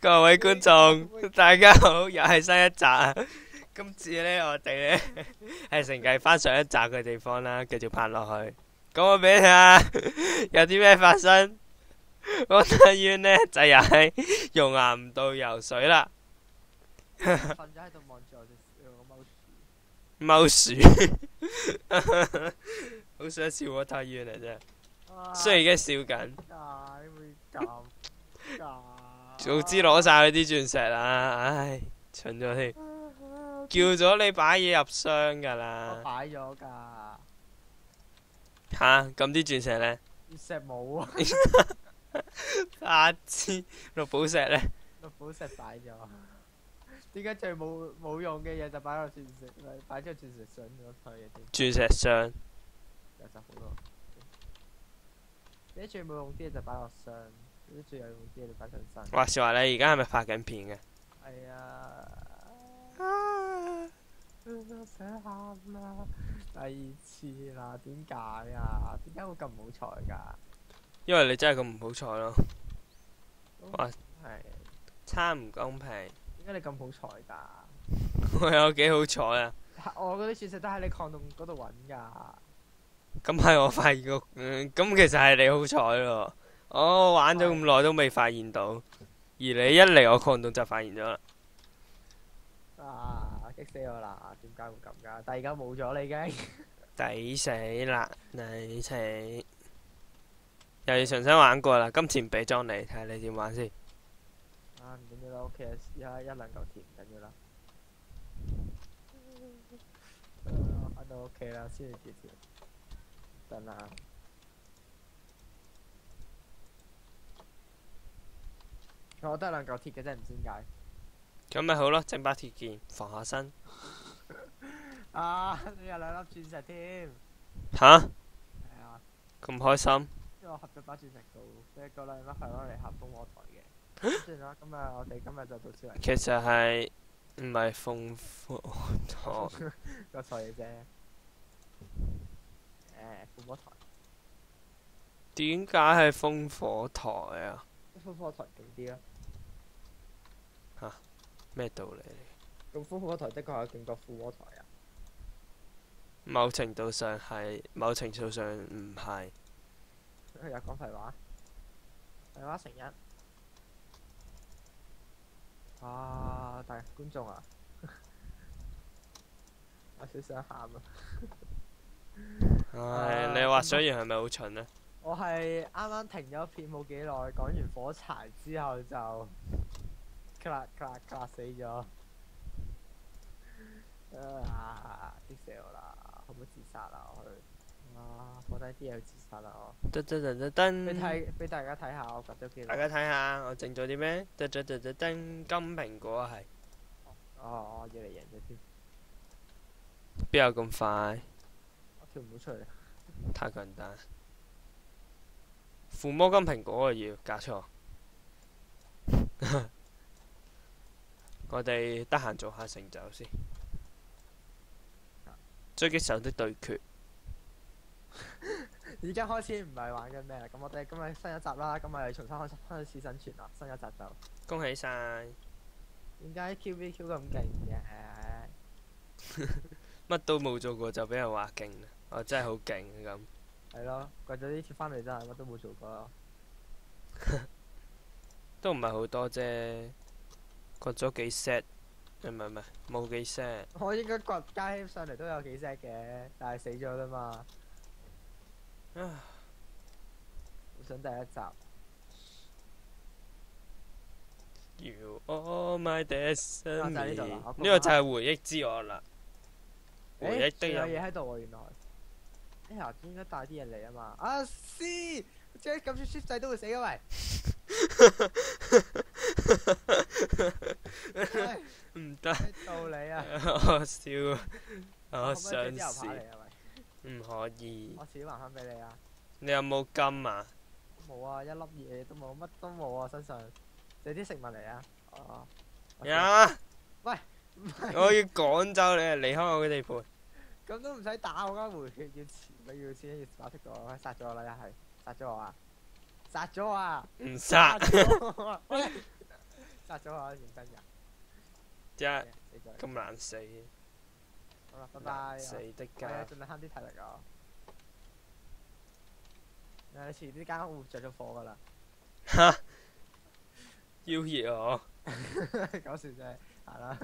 各位觀眾，大家好，又係新一集啊！今次呢，我哋呢係承繼翻上一集嘅地方啦，繼續拍落去。講我俾你聽下，有啲咩發生？我太遠呢，就又喺熔岩度游水啦。瞓咗喺度望住我隻踎樹，好想笑我太遠啦真係。雖然而家笑緊，解會咁㗎？早知攞晒佢啲鑽石啦，唉，蠢咗添。叫咗你擺嘢入箱㗎我啦。擺咗㗎，吓，咁啲鑽石呢？石冇啊，八支綠寶石呢？綠寶石擺咗。點解最冇用嘅嘢就擺落鑽石，擺咗鑽石上嗰台嘢添？鑽石箱。有集好多。啲最冇用啲嘢就擺落箱，啲最有用啲嘢就擺上身。話時話你而家係咪拍緊片嘅？係啊。想喊啦！第二次啦，點解啊？點解會咁唔好彩㗎？因為你真係咁唔好彩咯。哇，係差唔公平。點解你咁好彩㗎？我有幾好彩啊！我嗰啲鑽石都喺你礦洞嗰度揾㗎。咁係我發現個，咁其實係你好彩咯。我玩咗咁耐都未發現到，而你一嚟我礦洞就發現咗啦。啊！激死我啦！點解會咁㗎？但係而家冇咗啦已經。抵死啦，你死！又要重新玩過啦，今次唔俾裝你，睇下你點玩先。啊，唔緊要啦，OK 啊，而家一兩嚿田唔緊要啦。翻到屋企啦，先至住田。等啦。我得兩嚿鐵嘅啫，唔知點解。咁咪好咯，整把鐵劍防下身。啊！你有兩粒鑽石添。吓？係啊。咁開心？因為我合咗把鑽石度，即係嗰兩粒係攞嚟合烽火台嘅。算啦，我哋今日就到此為止。其實係唔係烽火台？個錯嘢啫。烽火台。點解係烽火台啊？烽火台勁啲啦。咩道理？咁烽火台的確係勁過烽火台啊。某程度上係，某程度上唔係。又講廢話。廢話成一。啊！大觀眾啊，我少想喊啊！唉，你話水源係咪好蠢呢？我係啱啱停咗片冇幾耐，講完火柴之後就咔啦咔啦咔啦死咗。激死我啦！可唔可以自殺啊？我去放低啲嘢去自殺啦我。噔噔噔噔噔，俾大家睇下我掘咗幾耐。大家睇下我整咗啲咩？噔噔噔噔噔，金蘋果係。我要嚟贏咗添。邊有咁快？我跳唔到出嚟。太簡單。附魔金蘋果啊要，搞錯。我哋得閒做下成就先。狙擊手的對決。而家開始唔係玩緊咩啦，咁我哋今日新一集啦，咁我哋重新開始生存啦，新一集就。恭喜晒！點解 QVQ 咁勁嘅？乜都冇做過就俾人話勁啦，我真係好勁咁。係咯，掘咗啲鐵翻嚟真係乜都冇做過咯。都唔係好多啫，掘咗幾 set，唔係冇幾 set。我應該掘加起上嚟都有幾 set 嘅，但係死咗啦嘛。唉，好想第一集。You are my destiny。呢度啦呢個就係回憶之樂啦。回憶的仲有人。嘢喺度喎，原來。哎呀，應該帶啲嘢嚟啊嘛。啊，C，即係撳住 shift 掣都會死嘅喂。唔得，道理啊！我笑，我想可唔可以俾啲牛笑扒，嚟啊喂？唔可以。我遲啲還翻俾你啊！你有冇金啊？冇啊，一粒嘢都冇，乜都冇啊，身上。借啲食物嚟啊！哦。呀！喂，唔係。我要趕走你，離開我嘅地盤。咁都唔使打我㗎，回血要錢，咪要錢要打剔咗我，殺咗我啦！一係殺咗我啊！殺咗我啊！唔殺。咗我啊！喂，殺咗我認真㗎。即係死咗。咁難死，好啦，拜拜。難死的係啊，家。盡量慳啲體力啊！誒，遲啲間屋會着咗火㗎啦。哈！要熱我。搞笑啫，係啦。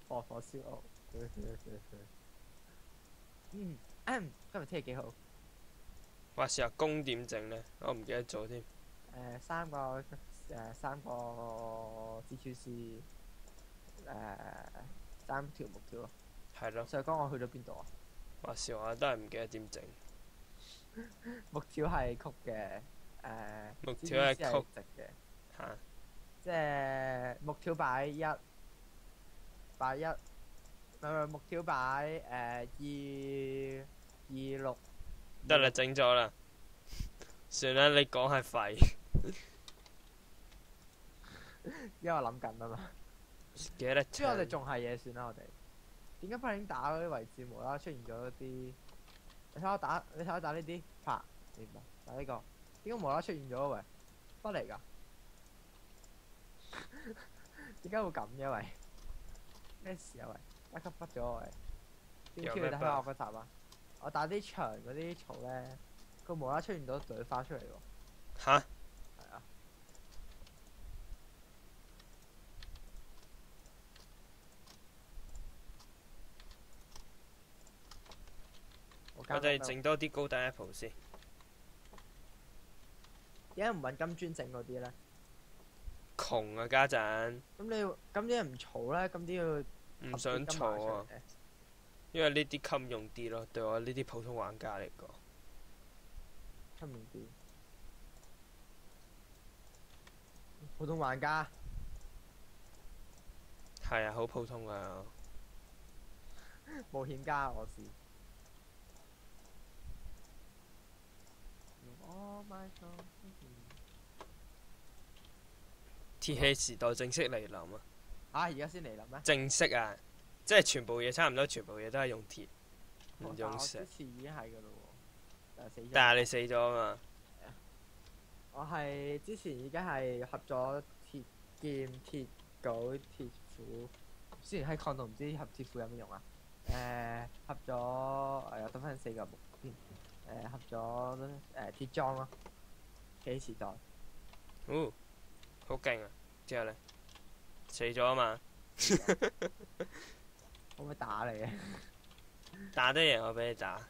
火燒屋。今日天氣幾好。話時話弓點整呢？我唔記得咗添。三個蜘蛛絲，3條木條咯。係咯。上講我去咗邊度啊？話時話都係唔記得點整。木條係曲嘅，木條係曲直嘅。嚇。即係木條擺一，唔係木條擺2、6。得啦，整咗啦。算啦，你講係廢。因為我諗緊啊嘛。記得所以我哋仲係嘢算啦，我哋。點解不停打嗰啲位置無啦啦出現咗啲？你睇我打呢啲，拍，明白？打呢個，點解無啦啦出現咗喂？不嚟㗎？點解會咁嘅喂？咩事啊喂？一級筆咗喂？點叫你睇下我嗰集啊？我打啲長嗰啲草咧，佢無啦啦出現咗朵花出嚟喎。嚇！係啊。我哋整多啲高達 apple 先。點解唔揾金磚整嗰啲咧？窮啊家陣。咁啲人唔嘈咧，咁啲要唔想嘈啊。因為呢啲襟用啲咯，對我呢啲普通玩家嚟講。襟用啲。普通玩家。係啊，好普通啊。冒險家我是。鐵器時代正式嚟臨啊！而家先嚟臨咩？正式啊！即係全部嘢差唔多，全部嘢都係用鐵，唔用石。之前已經係㗎咯喎，但係你死咗啊嘛！我係之前已經係合咗鐵劍、鐵鎬、鐵斧。之前喺礦度唔知合鐵斧有咩用啊？合咗又得翻4個木添。合咗鐵裝咯，幾時代？哦，好勁啊！之後咧死咗啊嘛！可唔可以打你啊？打得贏我俾你打，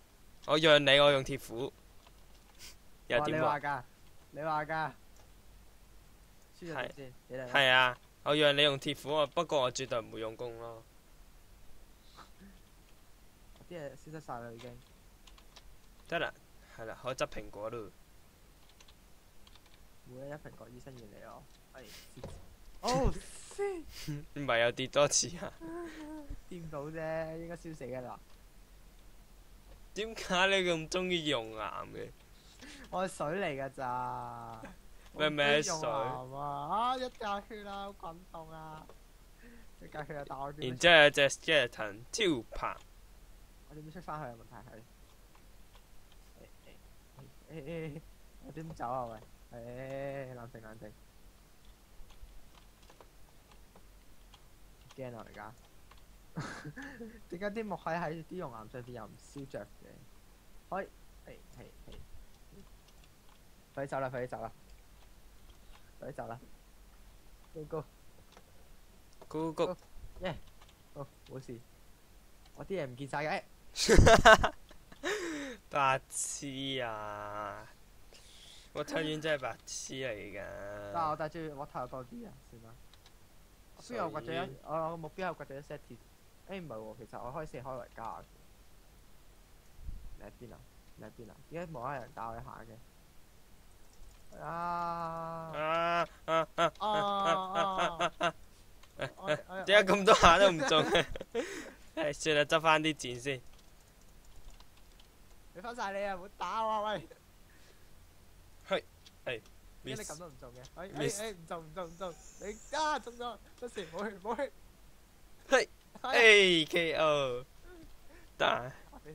我讓你，我用鐵斧。又點話㗎？你話㗎？輸咗係先，你嚟。係啊，我讓你用鐵斧啊，不過我絕對唔會用弓咯。啲嘢消失晒啦已經。得啦，係啦，可以執蘋果咯。每一蘋果醫生原嚟我係。哦，唔係又跌多次啊？掂到啫，應該燒死㗎啦。點解你咁中意熔岩嘅？我係水嚟㗎咋。咩咩水？一架血啊，好滾動啊！一架血啊，但我然之後有隻 skeleton 超拍。我點出翻去嘅問題係？我點走啊喂？冷靜冷靜。驚啊而家！點解啲木喺啲熔岩上邊又唔燒着嘅？可以，快啲走啦！快啲走啦！快啲走啦 ！Go go go go！耶！好，冇事。我啲嘢唔見晒嘅。白痴啊！我睇完真係白痴嚟噶。但係我帶住我頭多啲啊，算啦。雖然我掘咗我目標係掘咗一 set 鐵。唔係喎，其實我可以試開維加嘅。你喺邊啊？你喺邊啊？點解冇人打我一下嘅？點解咁多下都唔中嘅？算啦，執翻啲箭先。俾翻晒你啊！唔好打我喂！係點解你咁都唔中嘅？唔中！你中咗，出事冇去。KO。但你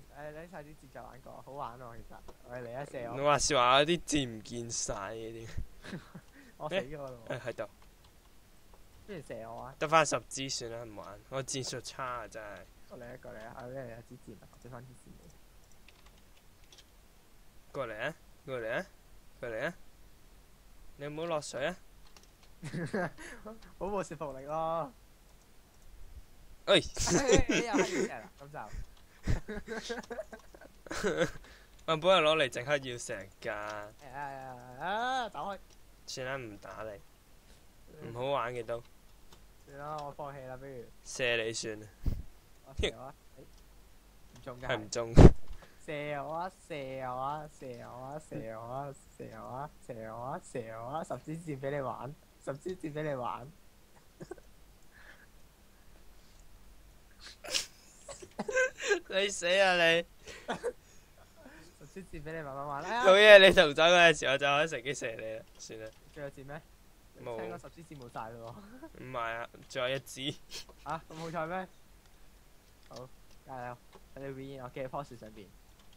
晒啲節奏玩過，好玩喎其實。我嚟一射我。你話時話啲箭唔見晒嘅點？我死咗咯喎，喺度，不如射我啊！得翻10支算啦，唔玩。我戰術差啊，真係。過嚟啊過嚟啊！我呢度有支箭啊，借翻支箭你。過嚟啊！過嚟啊！過嚟啊！你唔好落水啊！好冇說服力咯。哎，你又係要射啦，咁就我本來攞嚟整黑曜石㗎。打開。算啦，唔打你，唔好玩嘅都。算啦，我放棄啦，不如射你算啦，我射我啊！唔中㗎。係唔中。射我啊！射我啊！射我啊！射我啊！射我啊！射我啊！射我啊！10支箭俾你玩，10支箭俾你玩。你死啊你！ 10支箭俾你慢慢玩。老嘢，你逃走嗰陣時，我就可以乘機射你啦。算啦，仲有箭咩？冇聽講10支箭冇晒咯喎。唔係啊，仲有1支。啊，咁好彩咩？好，加油！我哋 win，我企喺棵樹上邊。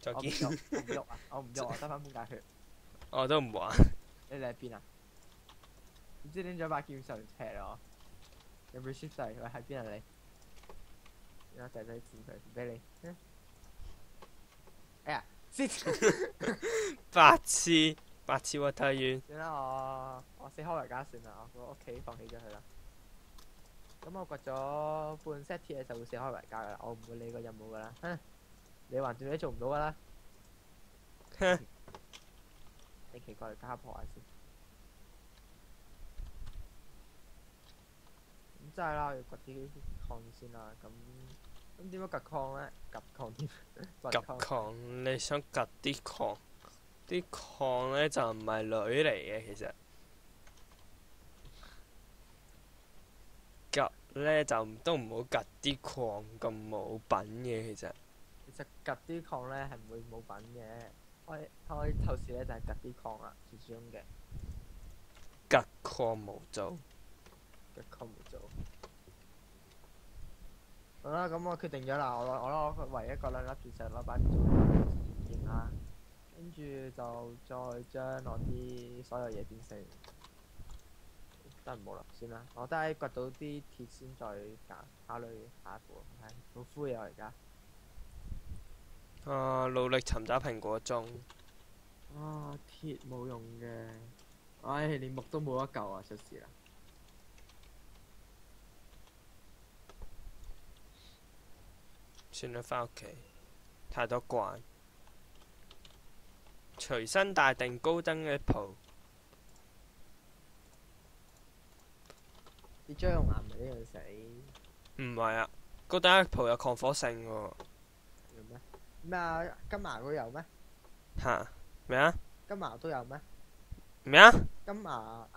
再見。我唔喐，我唔喐啊！我唔喐啊！得翻半格血。我都唔玩。你哋喺邊啊？唔知拎咗把劍上嚟劈我。有冇 shift 掣？喂，喺邊啊你？我掟咗啲箭佢，唔俾你。哎呀，shit！白痴，白痴 water 冤。算啦，我死開維加算啦，我屋企放棄咗佢啦。咁我掘咗半 set 鐵就會死開維加噶啦，我唔會理個任務噶啦。哼，你橫掂你都做唔到噶啦。哼，你奇怪嚟加下破壞先。咁真係啦，要掘啲礦先啦。咁點樣掘礦咧？掘礦添，掘夾礦，你想夾啲礦？啲礦咧就唔係女嚟嘅，其實。夾咧就都唔好夾啲礦咁冇品嘅，其實。其實掘啲礦咧係唔會冇品嘅。開透視咧就係掘啲礦啦，最主要嘅。夾礦無做。掘礦冇做。好啦，咁我決定咗啦，我攞唯一個兩粒鑽石攞把做劍啦，跟住就再將我啲所有嘢變成，得唔好啦，算啦，我都係掘到啲鐵先再考慮下一步，係好灰啊而家。努力尋找蘋果鐘。啊，鐵冇用嘅，唉，連木都冇一嚿啊，出事啦。算啦，返屋企。太多怪。隨身帶定高登 Apple。啲張用岩咪呢樣死，唔係啊，高登 Apple 有抗火性喎。有咩？咩啊？金牙都有咩？吓？咩啊？金牙都有咩？咩啊？金牙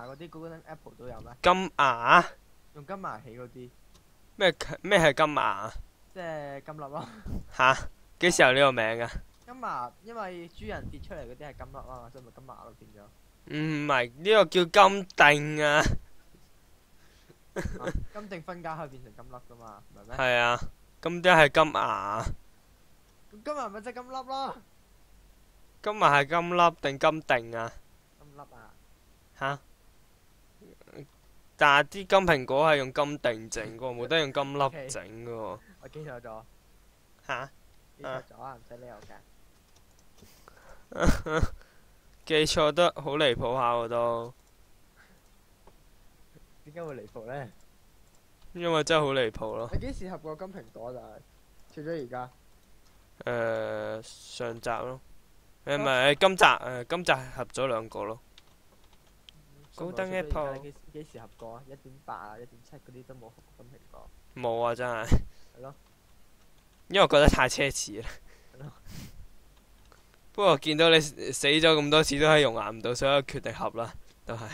嗰啲 Golden Apple 都有咩？金牙？用金牙起嗰啲，咩係金牙？即係金粒咯。吓？幾時有呢個名噶？金牙因為豬人跌出嚟嗰啲係金粒啊嘛，所以咪金牙咯變咗。唔係，呢個叫金定啊。金定分解可以變成金粒噶嘛，唔係咩？係啊，咁即係金牙。咁金牙咪即係金粒咯。金牙係金粒定金定啊？金粒啊！吓？但係啲金蘋果係用金定整噶，冇得用金粒整噶。我記錯咗，吓？記錯咗啊！唔使理我嘅。記錯得好離譜下喎都，點解會離譜咧？因為真係好離譜咯。你幾時合過金蘋果就係？除咗而家。上集咯。唔係今集合咗2個咯。高登 Apple 幾時合過啊？1.8啊，1.7嗰啲都冇合過金蘋果。冇啊，真係。係咯。因為我覺得太奢侈啦。係咯。不過見到你死咗咁多次都係熔岩唔到，所以我決定合啦，都係。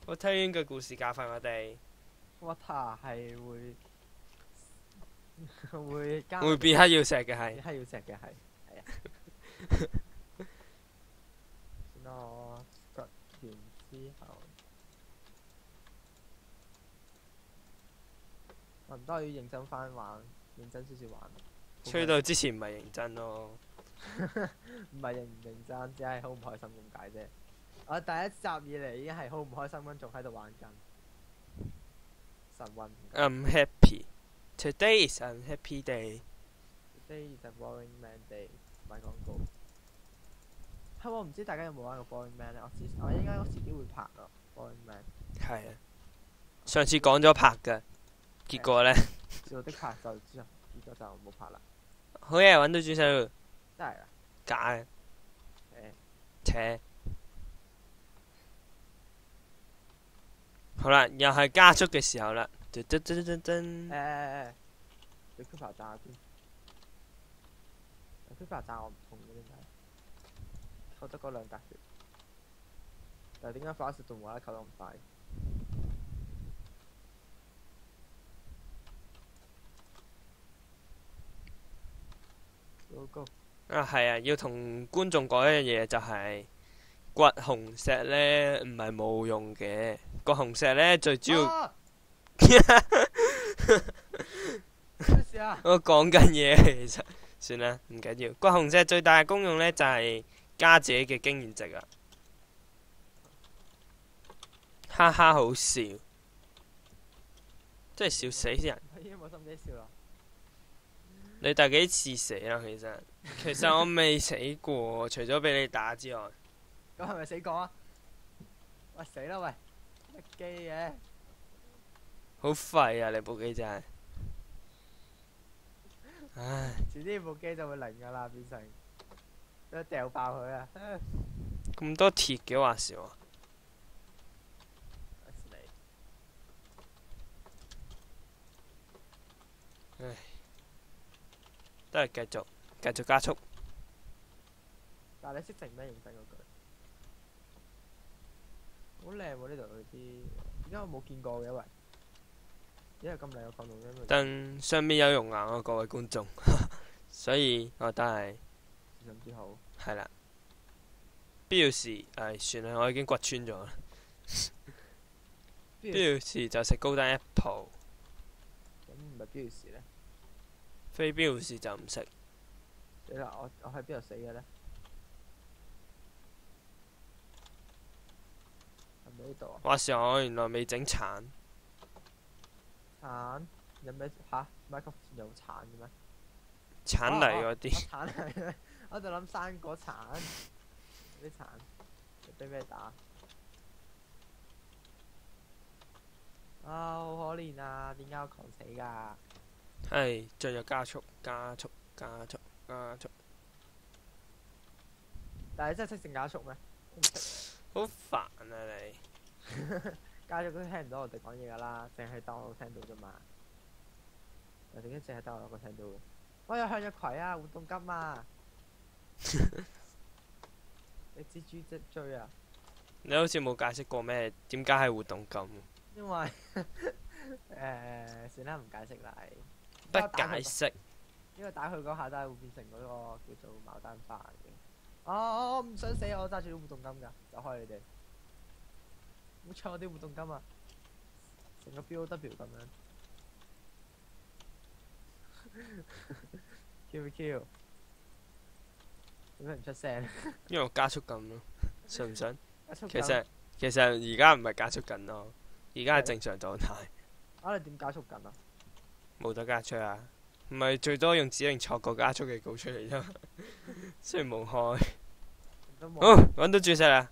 我聽完個故事教訓我哋。Water 係會加。會變黑曜石嘅係。黑曜石嘅係啊。先啦，我掘完之後，我唔都係要認真翻玩，認真少少玩。吹到之前唔係認真咯。唔係認唔認真，只係好唔開心咁解啫。我第一集以嚟已經係好唔開心咁，仲喺度玩緊。神運。I'm happy. Today is an happy day. Today is a boring man day。唔係廣告。係我唔知大家有冇玩過 Boring Man 咧？我應該遲啲會拍咯，Boring Man。係啊，上次講咗拍㗎，結果呢，做的拍就之後，結果就冇拍啦。好嘢，揾到主手，真係啊！假嘅，誒扯。好啦，又係加速嘅時候啦。噔噔噔噔噔。俾 Cooper 炸添。Cooper 炸我唔痛嘅點解？扣得嗰兩格血，但係點解法術動畫咧扣得咁快？Go go！啊，係啊，要同觀眾講一樣嘢，就係掘紅石呢唔係冇用嘅，掘紅石呢最主要。咩事啊？我講緊嘢，其實算啦，唔緊要。掘紅石最大嘅功用呢，就係加自己嘅經驗值啊！哈哈，好笑，真係笑死人。我已經冇心機笑啦。你第幾次死啦？其實我未死過，除咗俾你打之外。咁係咪死過啊？喂死啦喂！乜機嘅？好廢啊！你部機真係，唉，遲啲部機就會零噶啦，變成都掉爆佢啊！咁多鐵嘅話少啊！唉，都係繼續加速。但係你識整咩？認真嗰句，好靚喎！呢度嗰啲，點解我冇見過嘅？喂，因為咁靚嘅角度嘅。但上面有熔岩啊，各位觀眾，所以我覺得係非常之好。係啦。必要時，算啦，我已經掘穿咗啦。必要時就食高登 Apple，咁唔係必要時咧？非必要時就唔食。死啦！我喺邊度死嘅咧？係咪呢度啊？話時我原來未整橙，橙有咩嚇？Minecraft 有橙嘅咩？橙泥嗰啲。橙嚟咩？我就諗生果橙，啲橙俾咩打？啊，好可憐啊！點解我狂死㗎？係進入加速。但係你真係識整加速咩？我唔識。好煩啊你！加速都聽唔到我哋講嘢㗎啦，淨係得我聽到啫嘛。又點解淨係得我一個聽到嘅？我有向日葵啊，活動金啊！你蜘蛛即追啊！你好似冇解釋過咩？點解係活動金？因為算啦，唔解釋啦。不解釋。因為打佢嗰下都係會變成嗰個叫做牡丹花嘅。我唔想死，我揸住啲活動金㗎，走開你哋！唔好搶我啲活動金啊！成個 BOW 咁樣。Q，點解唔出聲？因為我加速緊咯，信唔信？其緊實而家唔係加速緊咯，而家係正常狀態。你點加速緊啊？冇得加速啊！唔係最多用指令錯個加速嘅稿出嚟啫嘛，雖然冇開。都冇。好，揾到鑽石啦！